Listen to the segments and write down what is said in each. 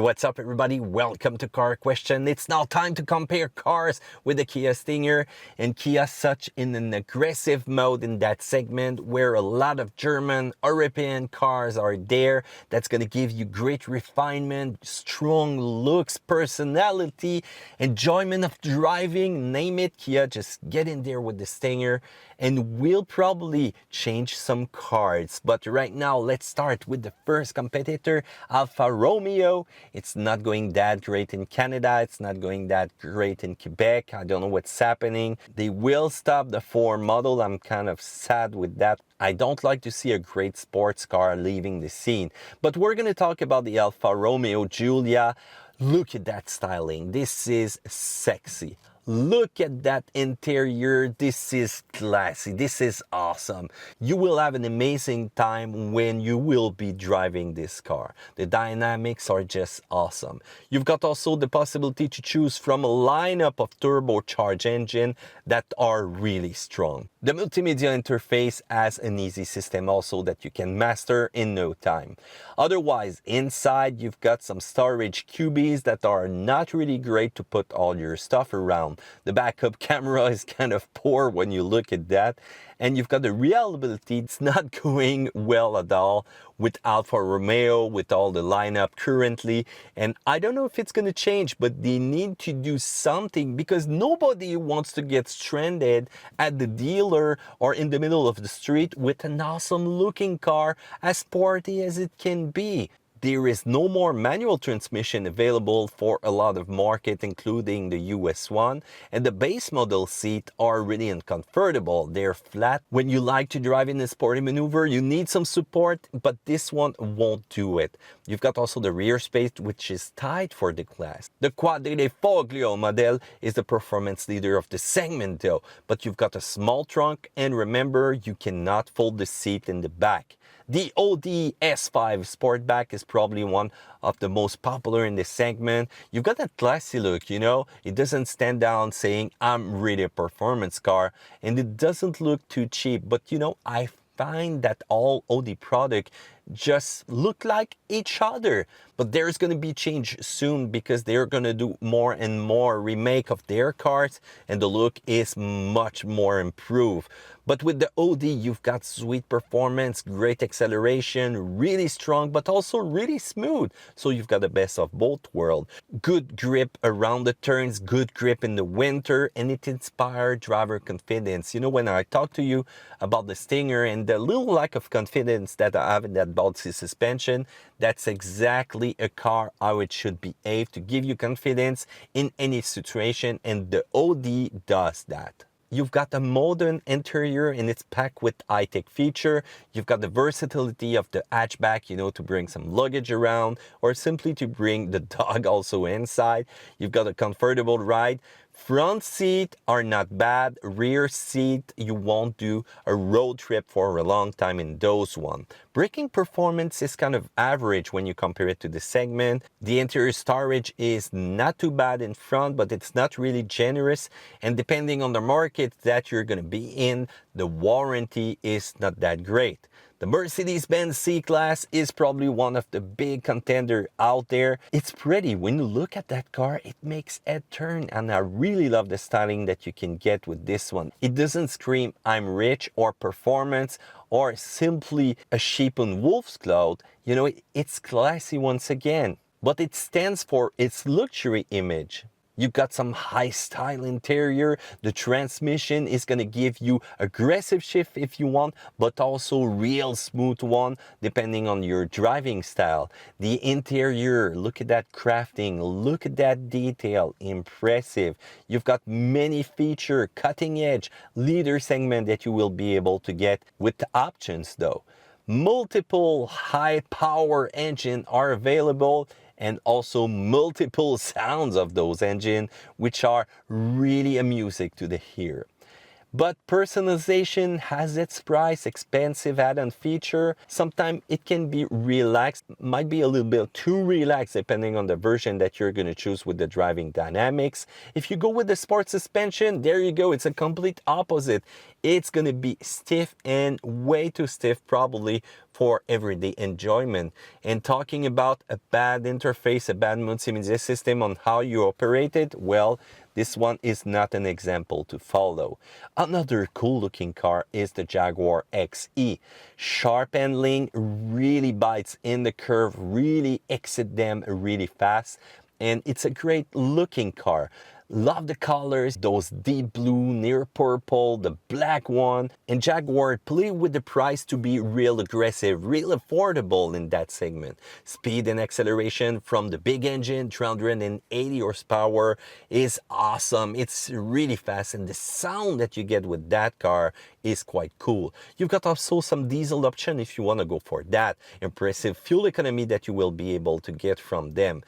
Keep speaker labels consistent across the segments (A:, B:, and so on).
A: What's up everybody, welcome to Car Question. It's now time to compare cars with the Kia Stinger, and Kia such in an aggressive mode in that segment where a lot of German, European cars are there. That's going to give you great refinement, strong looks, personality, enjoyment of driving, name it. Kia just get in there with the Stinger and we'll probably change some cars. But right now let's start with the first competitor, Alfa Romeo. It's not going that great in Canada. It's not going that great in Quebec. I don't know what's happening. They will stop the 4 model. I'm kind of sad with that. I don't like to see a great sports car leaving the scene. But we're going to talk about the Alfa Romeo Giulia. Look at that styling. This is sexy. Look at that interior. This is classy. This is awesome. You will have an amazing time when you will be driving this car. The dynamics are just awesome. You've got also the possibility to choose from a lineup of turbocharged engine that are really strong. The multimedia interface has an easy system also that you can master in no time. Otherwise, inside you've got some storage cubies that are not really great to put all your stuff around. The backup camera is kind of poor when you look at that. And you've got the reliability. It's not going well at all with Alfa Romeo, with all the lineup currently. And I don't know if it's going to change, but they need to do something because nobody wants to get stranded at the dealer or in the middle of the street with an awesome looking car as sporty as it can be. There is no more manual transmission available for a lot of markets, including the US one. And the base model seats are really uncomfortable. They're flat. When you like to drive in a sporty maneuver, you need some support, but this one won't do it. You've got also the rear space, which is tight for the class. The quadrifoglio model is the performance leader of the segment though, but you've got a small trunk, and remember, you cannot fold the seat in the back. The Audi S5 Sportback is probably one of the most popular in this segment. You've got that classy look, you know. It doesn't stand down saying, I'm really a performance car. And it doesn't look too cheap. But, you know, I find that all Audi product just look like each other. But there's going to be change soon because they're going to do more and more remake of their cars. And the look is much more improved. But with the Audi, you've got sweet performance, great acceleration, really strong, but also really smooth. So you've got the best of both worlds. Good grip around the turns, good grip in the winter, and it inspires driver confidence. You know, when I talk to you about the Stinger and the little lack of confidence that I have in that bouncy suspension, that's exactly a car how it should behave to give you confidence in any situation, and the Audi does that. You've got a modern interior and it's packed with high-tech feature. You've got the versatility of the hatchback, you know, to bring some luggage around or simply to bring the dog also inside. You've got a comfortable ride. Front seat are not bad. Rear seat, you won't do a road trip for a long time in those one. Braking performance is kind of average when you compare it to the segment. The interior storage is not too bad in front, but it's not really generous. And depending on the market that you're going to be in, the warranty is not that great. The Mercedes-Benz C-Class is probably one of the big contenders out there. It's pretty. When you look at that car, it makes head turn, and I really love the styling that you can get with this one. It doesn't scream I'm rich or performance or simply a sheep in wolf's cloth. You know, it's classy once again, but it stands for its luxury image. You've got some high style interior. The transmission is going to give you aggressive shift if you want, but also real smooth one depending on your driving style. The interior, look at that crafting, look at that detail, impressive. You've got many feature, cutting edge, leader segment that you will be able to get with the options though. Multiple high power engine are available, and also multiple sounds of those engines, which are really a music to the ear. But personalization has its price, expensive add-on feature. Sometimes it can be relaxed, might be a little bit too relaxed depending on the version that you're going to choose with the driving dynamics. If you go with the sport suspension, there you go, it's a complete opposite. It's going to be stiff and way too stiff probably for everyday enjoyment. And talking about a bad interface, a bad multimedia system on how you operate it, well, this one is not an example to follow. Another cool looking car is the Jaguar XE. Sharp handling, really bites in the curve, really exit them really fast. And it's a great looking car. Love the colors, those deep blue, near purple, the black one. And Jaguar play with the price to be real aggressive, real affordable in that segment. Speed and acceleration from the big engine, 380 horsepower, is awesome. It's really fast, and the sound that you get with that car is quite cool. You've got also some diesel option if you want to go for that. Impressive fuel economy that you will be able to get from them.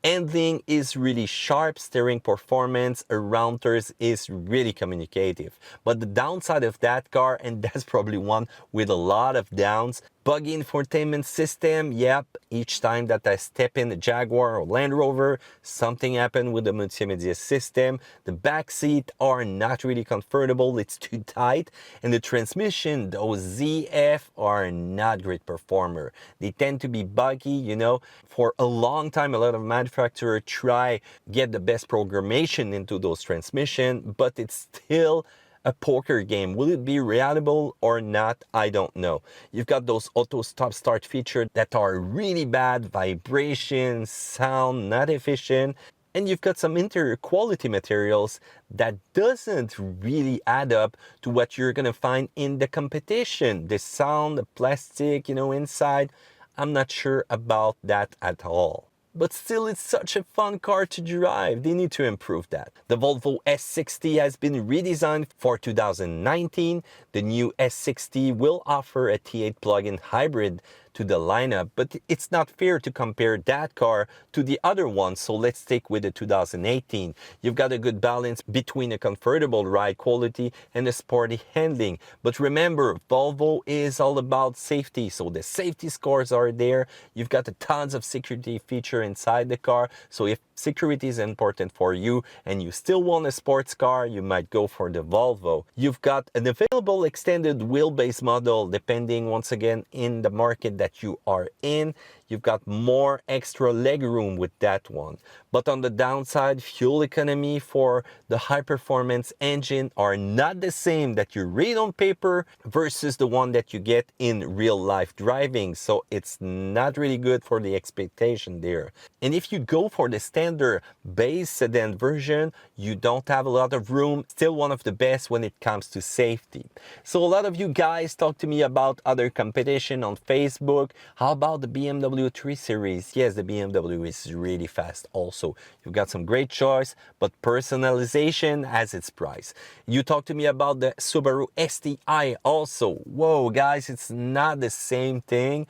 A: Handling is really sharp, steering performance around turns is really communicative. But the downside of that car, and that's probably one with a lot of downs, buggy infotainment system. Yep, each time that I step in the Jaguar or Land Rover, something happened with the multimedia system. The back seat are not really comfortable, it's too tight. And the transmission, those ZF are not great performer. They tend to be buggy, you know. For a long time, a lot of manufacturers try get the best programmation into those transmission, but it's still a poker game. Will it be reliable or not? I don't know. You've got those auto stop start features that are really bad, vibration, sound, not efficient. And you've got some interior quality materials that doesn't really add up to what you're gonna find in the competition. The sound, the plastic, you know, inside, I'm not sure about that at all. But still, it's such a fun car to drive. They need to improve that. The Volvo S60 has been redesigned for 2019. The new S60 will offer a T8 plug-in hybrid to the lineup, but it's not fair to compare that car to the other one, so let's stick with the 2018. You've got a good balance between a comfortable ride quality and a sporty handling. But remember, Volvo is all about safety, so the safety scores are there. You've got tons of security feature inside the car, so if security is important for you and you still want a sports car, you might go for the Volvo. You've got an available extended wheelbase model depending once again in the market that you are in. You've got more extra leg room with that one. But on the downside, fuel economy for the high performance engine are not the same that you read on paper versus the one that you get in real life driving. So it's not really good for the expectation there. And if you go for the standard base sedan version, you don't have a lot of room. Still one of the best when it comes to safety. So a lot of you guys talk to me about other competition on Facebook. How about the BMW 3 Series? Yes, the BMW is really fast also. You've got some great choice, but personalization has its price. You talk to me about the Subaru Sti also. Whoa, guys, it's not the same thing.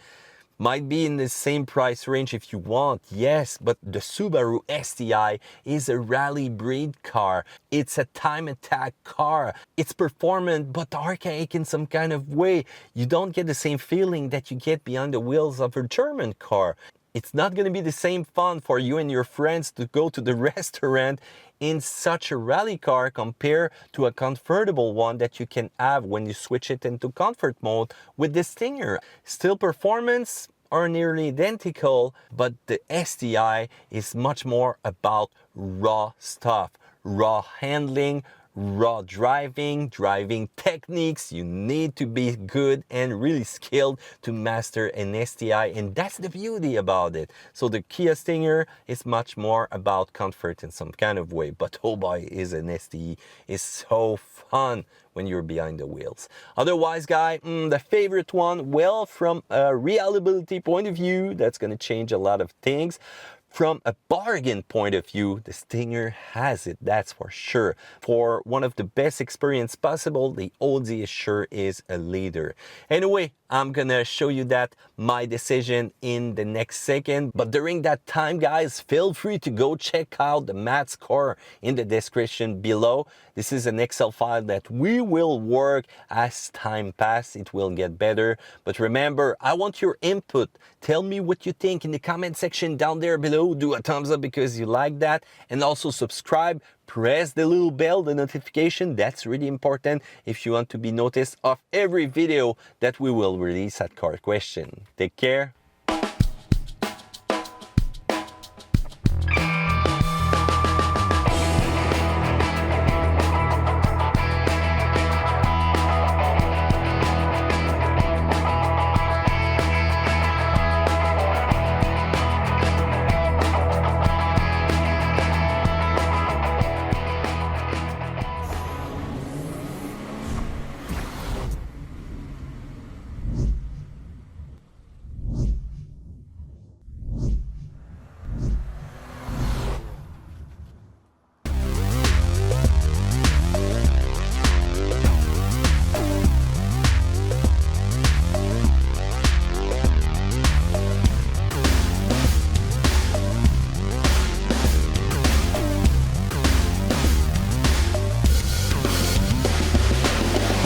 A: Might be in the same price range if you want, yes, but the Subaru Sti is a rally breed car. It's a time attack car. It's performant but archaic in some kind of way. You don't get the same feeling that you get behind the wheels of a German car. It's not going to be the same fun for you and your friends to go to the restaurant in such a rally car compared to a comfortable one that you can have when you switch it into comfort mode with the Stinger. Still performance are nearly identical, but the Sti is much more about raw stuff, raw handling, raw driving techniques. You need to be good and really skilled to master an Sti, and that's the beauty about it. So the Kia Stinger is much more about comfort in some kind of way, but oh boy, is an Sti is so fun when you're behind the wheels. Otherwise, guy, the favorite one, well, from a reliability point of view, that's gonna change a lot of things. From a bargain point of view, the Stinger has it, that's for sure. For one of the best experience possible, the Audi sure is a leader. Anyway, I'm gonna show you that my decision in the next second. But during that time, guys, feel free to go check out the math score in the description below. This is an Excel file that we will work as time passes. It will get better. But remember, I want your input. Tell me what you think in the comment section down there below. Do a thumbs up because you like that. And also subscribe. Press the little bell, the notification. That's really important if you want to be noticed of every video that we will release at Car Question. Take care.